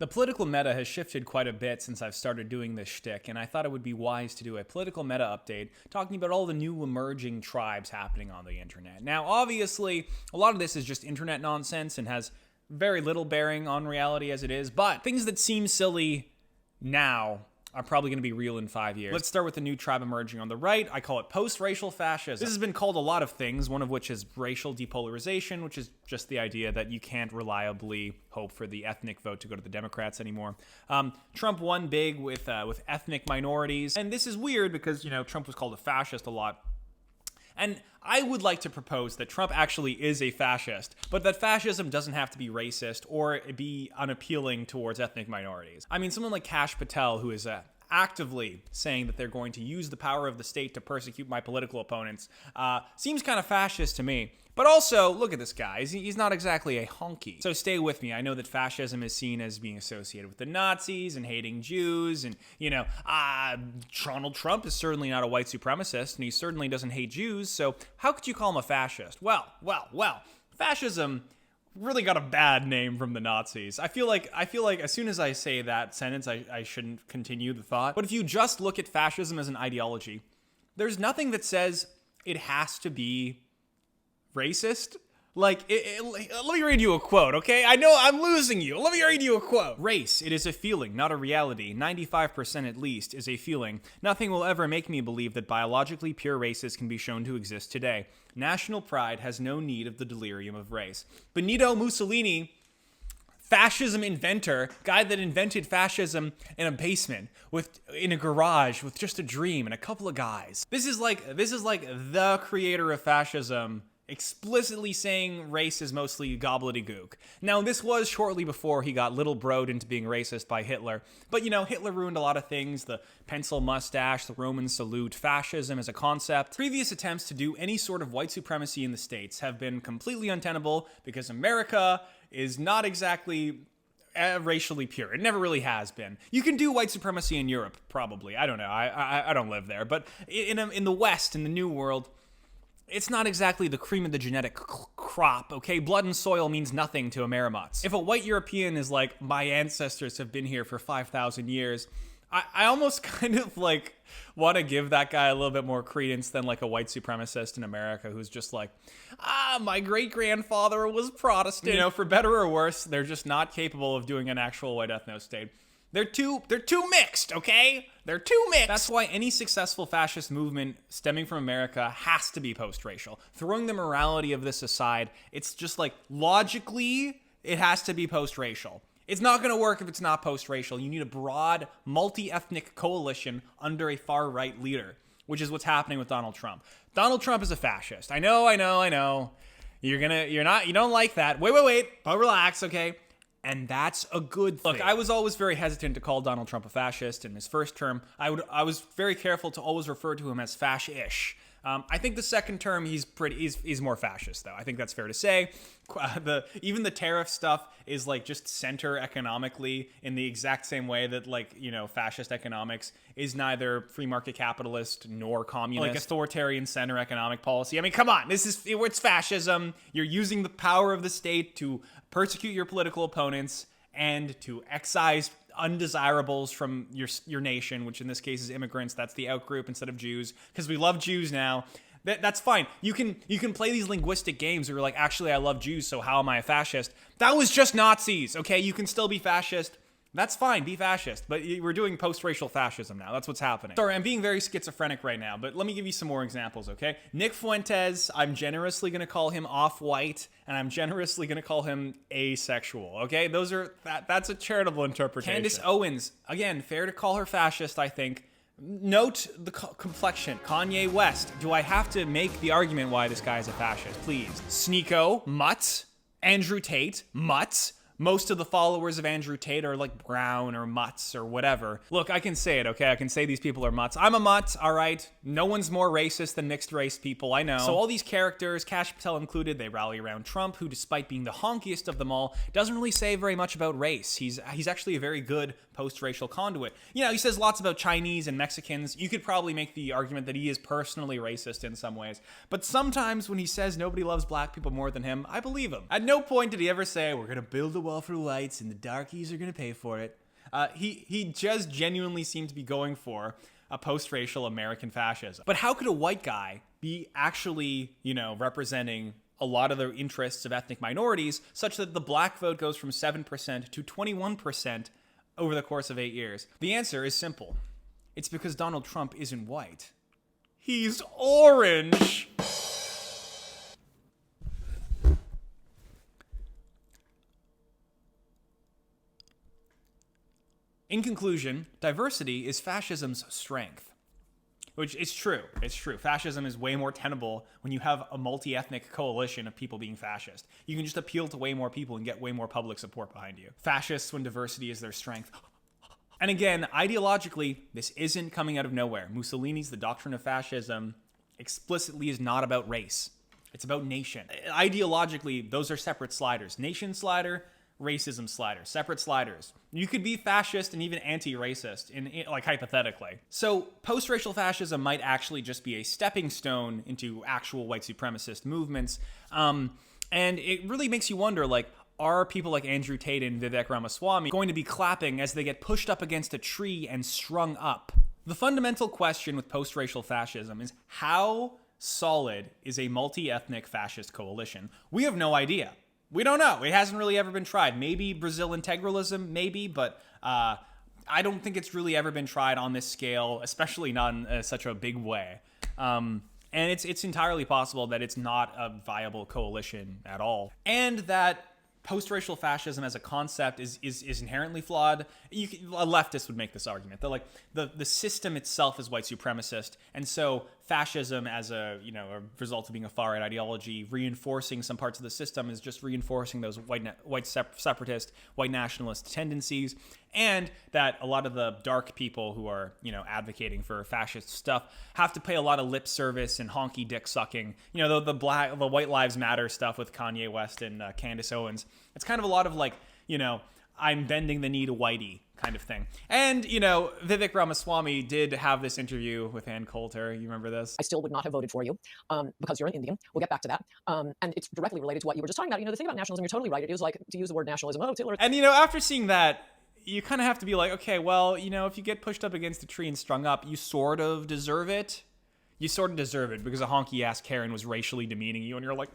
The political meta has shifted quite a bit since I've started doing this shtick, and I thought it would be wise to do a political meta update talking about all the new emerging tribes happening on the internet. Now, obviously, a lot of this is just internet nonsense and has very little bearing on reality as it is, but things that seem silly now are probably going to be real in 5 years. Let's start with the new tribe emerging on the right. I call it post-racial fascism. This has been called a lot of things, one of which is racial depolarization, which is just the idea that you can't reliably hope for the ethnic vote to go to the Democrats anymore. Trump won big with ethnic minorities, and this is weird because, Trump was called a fascist a lot. And I would like to propose that Trump actually is a fascist, but that fascism doesn't have to be racist or be unappealing towards ethnic minorities. I mean, someone like Kash Patel, who is actively saying that they're going to use the power of the state to persecute my political opponents, seems kind of fascist to me. But also, look at this guy. He's not exactly a honky. So stay with me. I know that fascism is seen as being associated with the Nazis and hating Jews. And, Donald Trump is certainly not a white supremacist, and he certainly doesn't hate Jews. So how could you call him a fascist? Well, fascism really got a bad name from the Nazis. I feel like as soon as I say that sentence, I shouldn't continue the thought. But if you just look at fascism as an ideology, there's nothing that says it has to be racist. Let me read you a quote, okay? I know I'm losing you. Let me read you a quote. Race, it is a feeling, not a reality. 95% at least is a feeling. Nothing will ever make me believe that biologically pure races can be shown to exist today. National pride has no need of the delirium of race. Benito Mussolini, fascism inventor, guy that invented fascism in a basement, in a garage with just a dream and a couple of guys. This is like the creator of fascism explicitly saying race is mostly gobbledygook. Now, this was shortly before he got little broed into being racist by Hitler. But, Hitler ruined a lot of things. The pencil mustache, the Roman salute, fascism as a concept. Previous attempts to do any sort of white supremacy in the States have been completely untenable because America is not exactly racially pure. It never really has been. You can do white supremacy in Europe, probably. I don't know. I don't live there. But in the West, in the New World, it's not exactly the cream of the genetic crop, okay? Blood and soil means nothing to Amerimuts. If a white European is like, my ancestors have been here for 5,000 years, I almost kind of want to give that guy a little bit more credence than like a white supremacist in America who's just like, my great-grandfather was Protestant. For better or worse, they're just not capable of doing an actual white ethno-state. They're too mixed, okay? They're too mixed. That's why any successful fascist movement stemming from America has to be post-racial. Throwing the morality of this aside, it's just logically, it has to be post-racial. It's not going to work if it's not post-racial. You need a broad, multi-ethnic coalition under a far-right leader, which is what's happening with Donald Trump. Donald Trump is a fascist. I know. You don't like that. Wait, but relax, okay? And that's a good thing. Look, I was always very hesitant to call Donald Trump a fascist. In his first term, I was very careful to always refer to him as fash-ish. I think the second term, he's more fascist, though. I think that's fair to say. Even the tariff stuff is just center economically in the exact same way that fascist economics is neither free market capitalist nor communist. Authoritarian center economic policy. I mean, come on, it's fascism. You're using the power of the state to persecute your political opponents and to excise undesirables from your nation, which in this case is immigrants. That's the outgroup instead of Jews, because we love Jews now. That's fine. You can play these linguistic games where you're like, actually, I love Jews, so how am I a fascist? That was just Nazis, okay? You can still be fascist. That's fine, be fascist. But we're doing post-racial fascism now. That's what's happening. Sorry, I'm being very schizophrenic right now, but let me give you some more examples, okay? Nick Fuentes, I'm generously going to call him off-white, and I'm generously going to call him asexual, okay? That's a charitable interpretation. Candace Owens, again, fair to call her fascist, I think. Note the complexion. Kanye West. Do I have to make the argument why this guy is a fascist? Please. Sneeko, mutt. Andrew Tate, mutt. Most of the followers of Andrew Tate are brown or mutts or whatever. Look, I can say it, okay? I can say these people are mutts. I'm a mutt, all right? No one's more racist than mixed race people, I know. So all these characters, Kash Patel included, they rally around Trump, who despite being the honkiest of them all, doesn't really say very much about race. He's actually a very good post-racial conduit. He says lots about Chinese and Mexicans. You could probably make the argument that he is personally racist in some ways. But sometimes when he says nobody loves black people more than him, I believe him. At no point did he ever say, we're gonna build a well for the whites and the darkies are going to pay for it. He just genuinely seemed to be going for a post-racial American fascism. But how could a white guy be actually, representing a lot of the interests of ethnic minorities such that the black vote goes from 7% to 21% over the course of 8 years? The answer is simple. It's because Donald Trump isn't white. He's orange. In conclusion, diversity is fascism's strength. Which is true. It's true. Fascism is way more tenable when you have a multi-ethnic coalition of people being fascist. You can just appeal to way more people and get way more public support behind you. Fascists when diversity is their strength. And again, ideologically, this isn't coming out of nowhere. Mussolini's The Doctrine of Fascism explicitly is not about race. It's about nation. Ideologically, those are separate sliders. Nation slider, racism slider, separate sliders. You could be fascist and even anti-racist, like hypothetically. So post-racial fascism might actually just be a stepping stone into actual white supremacist movements. And it really makes you wonder, are people like Andrew Tate and Vivek Ramaswamy going to be clapping as they get pushed up against a tree and strung up? The fundamental question with post-racial fascism is how solid is a multi-ethnic fascist coalition? We have no idea. We don't know. It hasn't really ever been tried. Maybe Brazil integralism, maybe, but I don't think it's really ever been tried on this scale, especially not in such a big way. And it's entirely possible that it's not a viable coalition at all. And that post-racial fascism as a concept is inherently flawed. A leftist would make this argument that the system itself is white supremacist, and so fascism as a result of being a far-right ideology reinforcing some parts of the system is just reinforcing those white separatist, white nationalist tendencies, and that a lot of the dark people who are advocating for fascist stuff have to pay a lot of lip service and honky dick sucking. The White Lives Matter stuff with Kanye West and Candace Owens. It's kind of a lot of I'm bending the knee to whitey kind of thing. And, Vivek Ramaswamy did have this interview with Ann Coulter. You remember this? I still would not have voted for you because you're an Indian. We'll get back to that. And it's directly related to what you were just talking about. The thing about nationalism, you're totally right. It is like to use the word nationalism. Oh, Taylor. And, after seeing that, you kind of have to be like, okay, well, if you get pushed up against a tree and strung up, you sort of deserve it. You sort of deserve it because a honky-ass Karen was racially demeaning you, and you're like,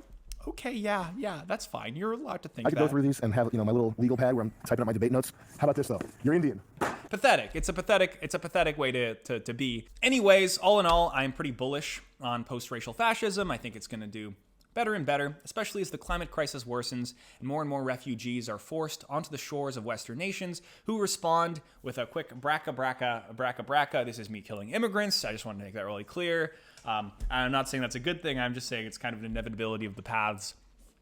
okay, yeah, that's fine. You're allowed to think that. I could go through these and have, my little legal pad where I'm typing up my debate notes. How about this, though? You're Indian. Pathetic. It's a pathetic way to be. Anyways, all in all, I'm pretty bullish on post-racial fascism. I think it's going to do better and better, especially as the climate crisis worsens and more refugees are forced onto the shores of Western nations who respond with a quick bracka, bracka, bracka, bracka. This is me killing immigrants. I just want to make that really clear. I'm not saying that's a good thing. I'm just saying it's kind of an inevitability of the paths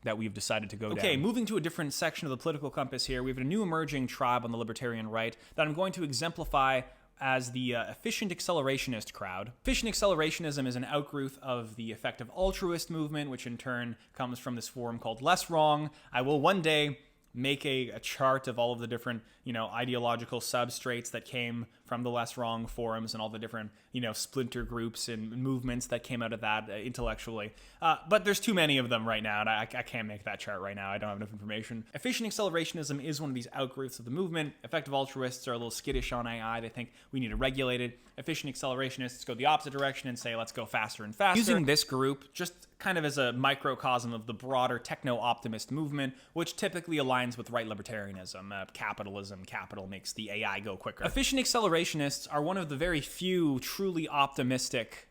that we've decided to go down. Okay, moving to a different section of the political compass here, we have a new emerging tribe on the libertarian right that I'm going to exemplify as the efficient accelerationist crowd. Efficient accelerationism is an outgrowth of the effective altruist movement, which in turn comes from this forum called Less Wrong. I will one day make a chart of all of the different, ideological substrates that came from the Less Wrong forums and all the different, splinter groups and movements that came out of that intellectually. But there's too many of them right now, and I can't make that chart right now. I don't have enough information. Efficient accelerationism is one of these outgrowths of the movement. Effective altruists are a little skittish on AI. They think we need to regulate it. Efficient accelerationists go the opposite direction and say, let's go faster and faster. Using this group just kind of as a microcosm of the broader techno-optimist movement, which typically aligns with right libertarianism. Capitalism, capital makes the AI go quicker. Efficient accelerationists are one of the very few truly optimistic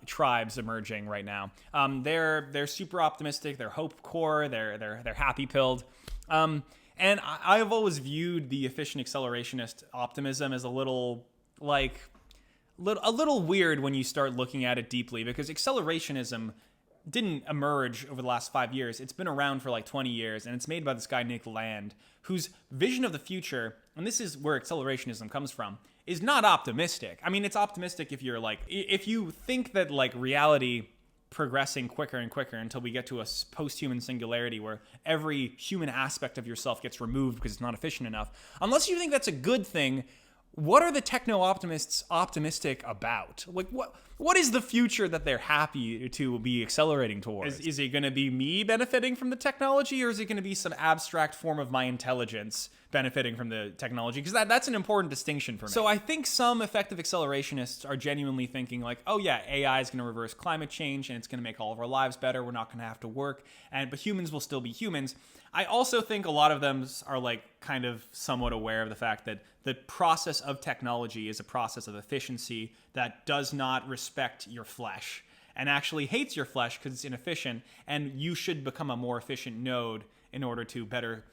tribes emerging right now. They're super optimistic. They're hope core. They're happy pilled. And I've always viewed the efficient accelerationist optimism as a little weird when you start looking at it deeply, because accelerationism didn't emerge over the last 5 years. It's been around for 20 years, and it's made by this guy, Nick Land, whose vision of the future, and this is where accelerationism comes from, is not optimistic. I mean, it's optimistic if you're if you think that reality progressing quicker and quicker until we get to a post-human singularity where every human aspect of yourself gets removed because it's not efficient enough. Unless you think that's a good thing, what are the techno-optimists optimistic about? Like, what is the future that they're happy to be accelerating towards? Is it going to be me benefiting from the technology, or is it going to be some abstract form of my intelligence benefiting from the technology? Because that's an important distinction for me. So I think some effective accelerationists are genuinely thinking like, oh yeah, AI is going to reverse climate change and it's going to make all of our lives better. We're not going to have to work, but humans will still be humans. I also think a lot of them are like kind of somewhat aware of the fact that the process of technology is a process of efficiency that does not respect your flesh and actually hates your flesh because it's inefficient, and you should become a more efficient node in order to better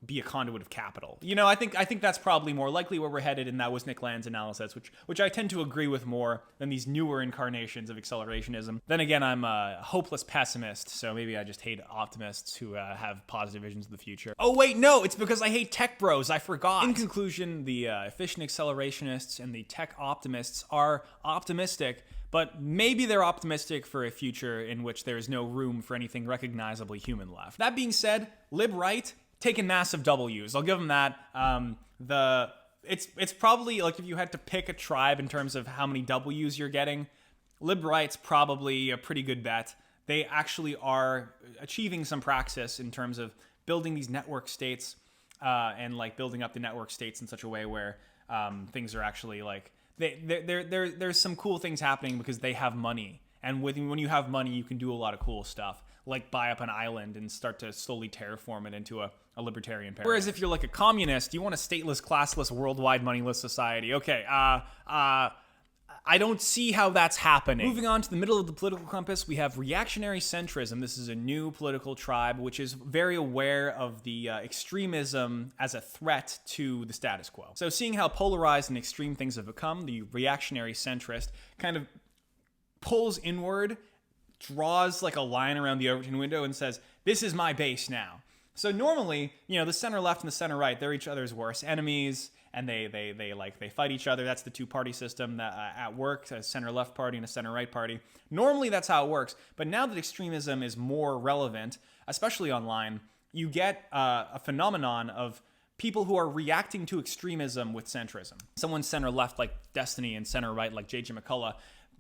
be a conduit of capital. You know, I think that's probably more likely where we're headed, and that was Nick Land's analysis, which I tend to agree with more than these newer incarnations of accelerationism. Then again, I'm a hopeless pessimist, so maybe I just hate optimists who have positive visions of the future. Oh wait, no, it's because I hate tech bros, I forgot. In conclusion, the efficient accelerationists and the tech optimists are optimistic, but maybe they're optimistic for a future in which there is no room for anything recognizably human left. That being said, lib-right, taking massive W's. I'll give them that. It's probably like if you had to pick a tribe in terms of how many W's you're getting, lib-right's probably a pretty good bet. They actually are achieving some praxis in terms of building these network states and like building up the network states in such a way where things are actually like there's some cool things happening because they have money. And when you have money, you can do a lot of cool stuff, like buy up an island and start to slowly terraform it into a libertarian paradigm. Whereas if you're like a communist, you want a stateless, classless, worldwide, moneyless society. Okay, I don't see how that's happening. Moving on to the middle of the political compass, we have reactionary centrism. This is a new political tribe which is very aware of the extremism as a threat to the status quo. So seeing how polarized and extreme things have become, the reactionary centrist kind of pulls inward, draws like a line around the Overton window and says, this is my base now. So normally, you know, the center left and the center right, they're each other's worst enemies, and they fight each other. That's the two-party system that at work, a center left party and a center right party. Normally that's how it works, but now that extremism is more relevant, especially online, you get a phenomenon of people who are reacting to extremism with centrism. Someone center left like Destiny and center right like J.J. McCullough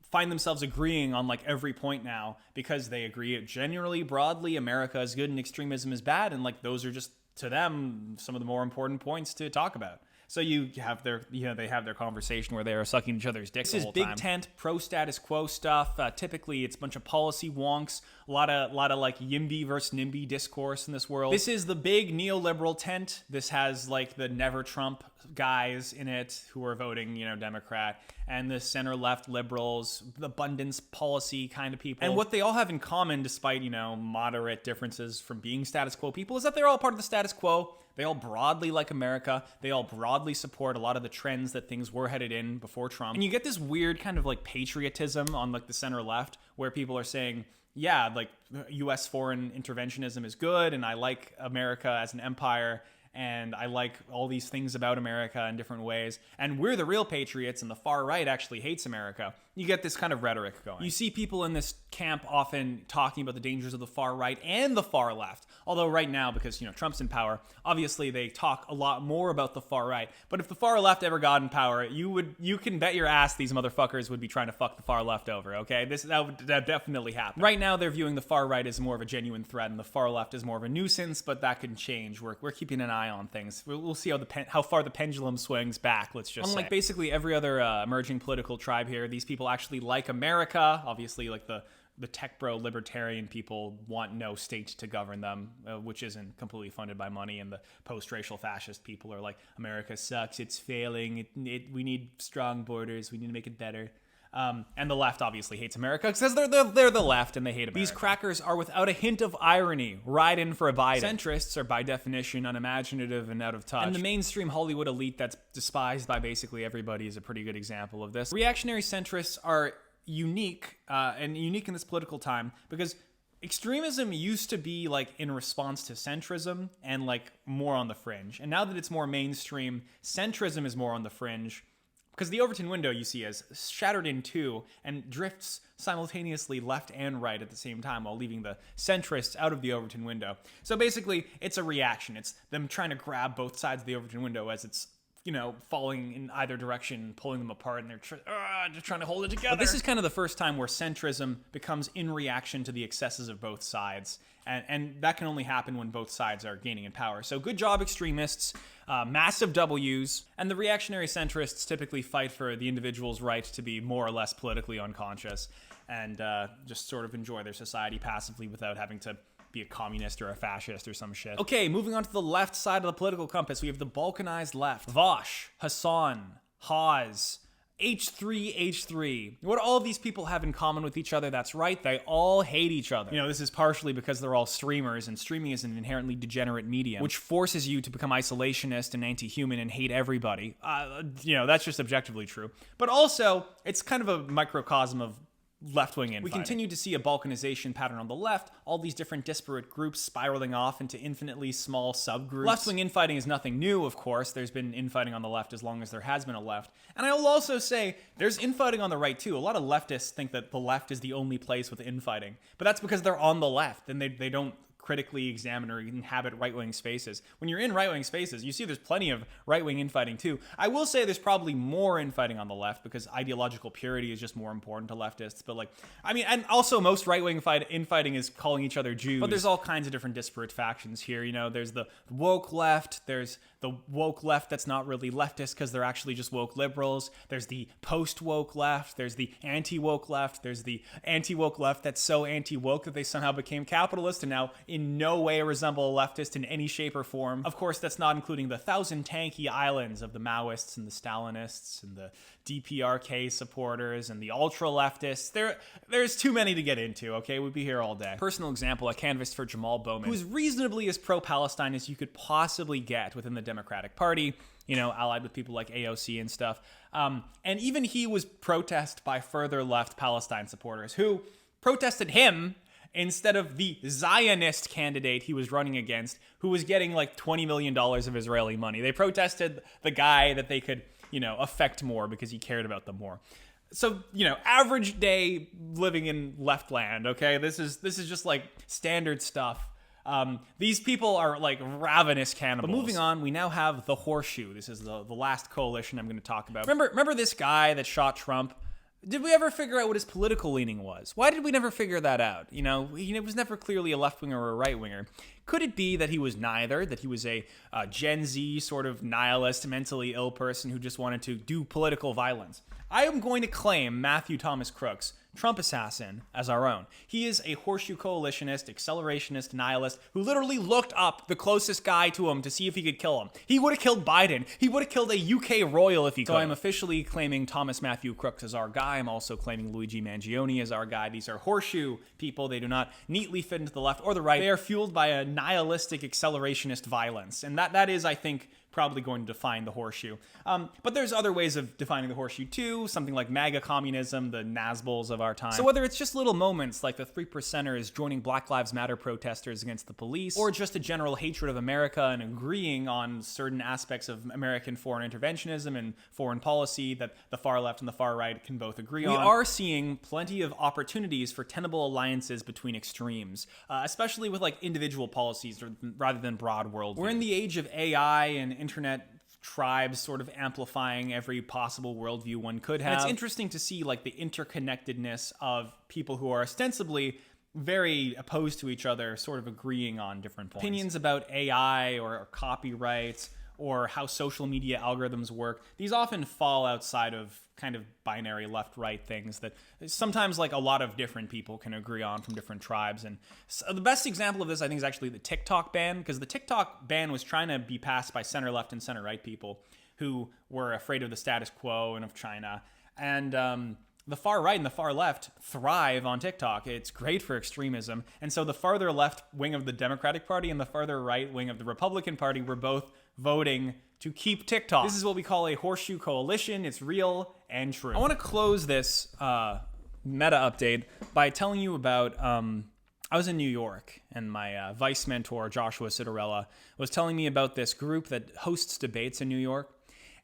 find themselves agreeing on like every point now because they agree generally broadly America is good and extremism is bad, and like those are just to them some of the more important points to talk about. So you have they have their conversation where they are sucking each other's dicks the whole time. This is big tent, pro-status quo stuff. Typically, it's a bunch of policy wonks, a lot of like YIMBY versus NIMBY discourse in this world. This is the big neoliberal tent. This has like the never Trump guys in it who are voting, Democrat, and the center-left liberals, the abundance policy kind of people. And what they all have in common, despite, moderate differences from being status quo people, is that they're all part of the status quo. They all broadly like America. They all broadly support a lot of the trends that things were headed in before Trump. And you get this weird kind of like patriotism on like the center left where people are saying, yeah, like U.S. foreign interventionism is good, and I like America as an empire, and I like all these things about America in different ways, and we're the real patriots, and the far right actually hates America. You get this kind of rhetoric going. You see people in this camp often talking about the dangers of the far right and the far left, although right now, because Trump's in power, obviously they talk a lot more about the far right. But if the far left ever got in power, you can bet your ass these motherfuckers would be trying to fuck the far left over, okay? That definitely happen. Right now they're viewing the far right as more of a genuine threat and the far left as more of a nuisance, but that could change. We're keeping an eye on things. We'll see how far the pendulum swings back, let's just say. Unlike basically every other emerging political tribe here, these people actually like America. Obviously, like the tech bro libertarian people want no state to govern them, which isn't completely funded by money, and the post-racial fascist people are like, America sucks, it's failing, we need strong borders, we need to make it better. And the left obviously hates America because they're the left and they hate America. These crackers are without a hint of irony right in for a Biden. Centrists are by definition unimaginative and out of touch. And the mainstream Hollywood elite that's despised by basically everybody is a pretty good example of this. Reactionary centrists are unique in this political time because extremism used to be like in response to centrism and like more on the fringe. And now that it's more mainstream, centrism is more on the fringe. Because the Overton window, you see, is shattered in two and drifts simultaneously left and right at the same time while leaving the centrists out of the Overton window. So basically, it's a reaction. It's them trying to grab both sides of the Overton window as it's falling in either direction, pulling them apart, and they're just trying to hold it together. But this is kind of the first time where centrism becomes in reaction to the excesses of both sides. And that can only happen when both sides are gaining in power. So good job, extremists. Massive W's. And the reactionary centrists typically fight for the individual's right to be more or less politically unconscious and just sort of enjoy their society passively without having to be a communist or a fascist or some shit. Okay, moving on to the left side of the political compass, we have the Balkanized Left. Vosh, Hassan, Hawes, H3H3. What do all of these people have in common with each other? That's right, they all hate each other. This is partially because they're all streamers, and streaming is an inherently degenerate medium, which forces you to become isolationist and anti-human and hate everybody. That's just objectively true. But also, it's kind of a microcosm of left-wing infighting. We continue to see a balkanization pattern on the left, all these different disparate groups spiraling off into infinitely small subgroups. Left-wing infighting is nothing new, of course. There's been infighting on the left as long as there has been a left. And I will also say, there's infighting on the right too. A lot of leftists think that the left is the only place with infighting. But that's because they're on the left, and they don't critically examine or inhabit right-wing spaces. When you're in right-wing spaces, you see there's plenty of right-wing infighting too. I will say there's probably more infighting on the left because ideological purity is just more important to leftists. But and also most right-wing infighting is calling each other Jews. But there's all kinds of different disparate factions here. There's the woke left, there's the woke left that's not really leftist because they're actually just woke liberals. There's the post-woke left, there's the anti-woke left, there's the anti-woke left that's so anti-woke that they somehow became capitalist and now in no way resemble a leftist in any shape or form. Of course, that's not including the thousand tanky islands of the Maoists and the Stalinists and the DPRK supporters and the ultra-leftists. There's too many to get into, okay? We'd be here all day. Personal example, I canvassed for Jamal Bowman, who's reasonably as pro-Palestine as you could possibly get within the Democratic Party, allied with people like AOC and stuff. And even he was protested by further left Palestine supporters who protested him instead of the Zionist candidate he was running against, who was getting $20 million of Israeli money. They protested the guy that they could, affect more because he cared about them more. So, average day living in left land, okay? This is just standard stuff. These people are ravenous cannibals. But moving on, we now have the Horseshoe. This is the last coalition I'm going to talk about. Remember this guy that shot Trump? Did we ever figure out what his political leaning was? Why did we never figure that out? He was never clearly a left-winger or a right-winger. Could it be that he was neither, that he was a Gen Z sort of nihilist, mentally ill person who just wanted to do political violence? I am going to claim Matthew Thomas Crooks, Trump assassin, as our own. He is a Horseshoe coalitionist, accelerationist, nihilist, who literally looked up the closest guy to him to see if he could kill him. He would have killed Biden. He would have killed a UK royal if he could. So I'm officially claiming Thomas Matthew Crooks as our guy. I'm also claiming Luigi Mangione as our guy. These are Horseshoe people. They do not neatly fit into the left or the right. They are fueled by a nihilistic accelerationist violence. And that is, I think, probably going to define the Horseshoe. But there's other ways of defining the Horseshoe too, something like MAGA communism, the Nazbols of our time. So whether it's just little moments like the 3%ers joining Black Lives Matter protesters against the police, or just a general hatred of America and agreeing on certain aspects of American foreign interventionism and foreign policy that the far left and the far right can both agree on, we are seeing plenty of opportunities for tenable alliances between extremes, especially with individual policies rather than broad worldview. We're in the age of AI and internet tribes sort of amplifying every possible worldview one could have. And it's interesting to see the interconnectedness of people who are ostensibly very opposed to each other sort of agreeing on different points. Opinions about AI or copyright or how social media algorithms work, these often fall outside of kind of binary left-right things that sometimes a lot of different people can agree on from different tribes. And so the best example of this, I think, is actually the TikTok ban, because the TikTok ban was trying to be passed by center-left and center-right people who were afraid of the status quo and of China. And the far right and the far left thrive on TikTok. It's great for extremism. And so the farther left wing of the Democratic Party and the farther right wing of the Republican Party were both voting to keep TikTok. This is what we call a horseshoe coalition. It's real and true. I want to close this meta update by telling you about I was in New York, and my vice mentor, Joshua Citarella, was telling me about this group that hosts debates in New York.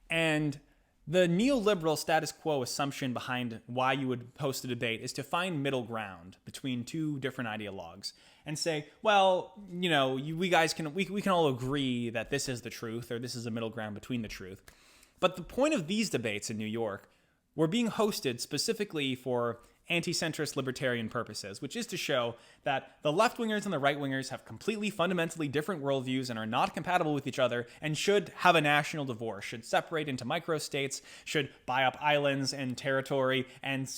And the neoliberal status quo assumption behind why you would host a debate is to find middle ground between two different ideologues and say, well, we can all agree that this is the truth, or this is a middle ground between the truth. But the point of these debates in New York were being hosted specifically for anti-centrist libertarian purposes, which is to show that the left-wingers and the right-wingers have completely fundamentally different worldviews and are not compatible with each other and should have a national divorce, should separate into microstates, should buy up islands and territory and,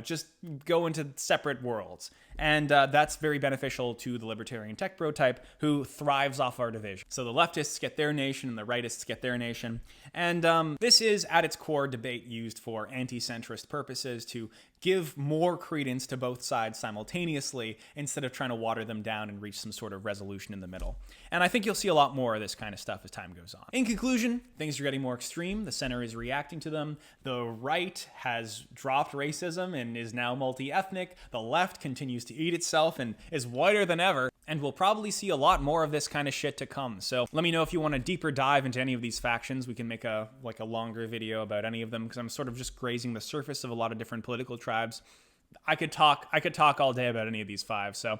just go into separate worlds. And that's very beneficial to the libertarian tech bro type who thrives off our division. So the leftists get their nation and the rightists get their nation. And this is, at its core, debate used for anti-centrist purposes to give more credence to both sides simultaneously instead of trying to water them down and reach some sort of resolution in the middle. And I think you'll see a lot more of this kind of stuff as time goes on. In conclusion, things are getting more extreme. The center is reacting to them. The right has dropped racism and is now multi-ethnic. The left continues to eat itself and is whiter than ever. And we'll probably see a lot more of this kind of shit to come. So let me know if you want a deeper dive into any of these factions. We can make a longer video about any of them, because I'm sort of just grazing the surface of a lot of different political tribes. I could talk all day about any of these five. So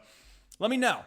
let me know.